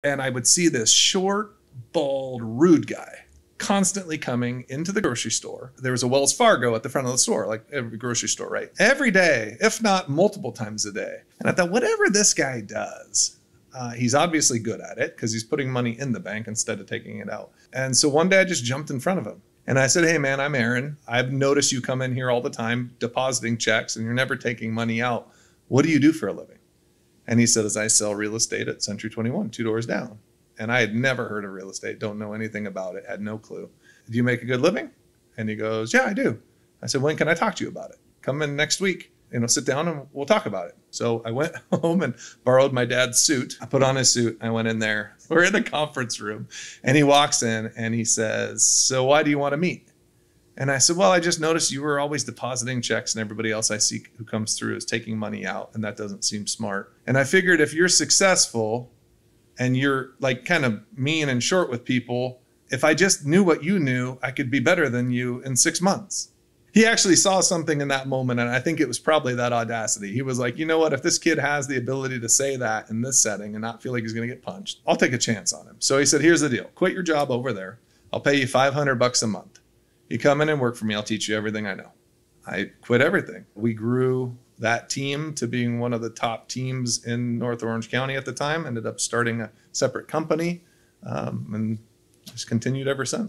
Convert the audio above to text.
And I would see this short, bald, rude guy constantly coming into the grocery store. There was a Wells Fargo at the front of the store, like every grocery store, right? Every day, if not multiple times a day. And I thought, whatever this guy does, he's obviously good at it because he's putting money in the bank instead of taking it out. And so one day I just jumped in front of him. And I said, hey, man, I'm Aaron. I've noticed you come in here all the time depositing checks and you're never taking money out. What do you do for a living? And he said, I sell real estate at Century 21, 2 doors down. And I had never heard of real estate, don't know anything about it, had no clue. Do you make a good living? And he goes, yeah, I do. I said, when can I talk to you about it? Come in next week, sit down and we'll talk about it. So I went home and borrowed my dad's suit. I put on his suit. I went in there. We're in the conference room and he walks in and he says, so why do you want to meet? And I said, well, I just noticed you were always depositing checks and everybody else I see who comes through is taking money out. And that doesn't seem smart. And I figured if you're successful and you're like kind of mean and short with people, if I just knew what you knew, I could be better than you in 6 months. He actually saw something in that moment. And I think it was probably that audacity. He was like, you know what, if this kid has the ability to say that in this setting and not feel like he's going to get punched, I'll take a chance on him. So he said, here's the deal. Quit your job over there. I'll pay you $500 a month. You come in and work for me. I'll teach you everything I know. I quit everything. We grew that team to being one of the top teams in North Orange County at the time, ended up starting a separate company and just continued ever since.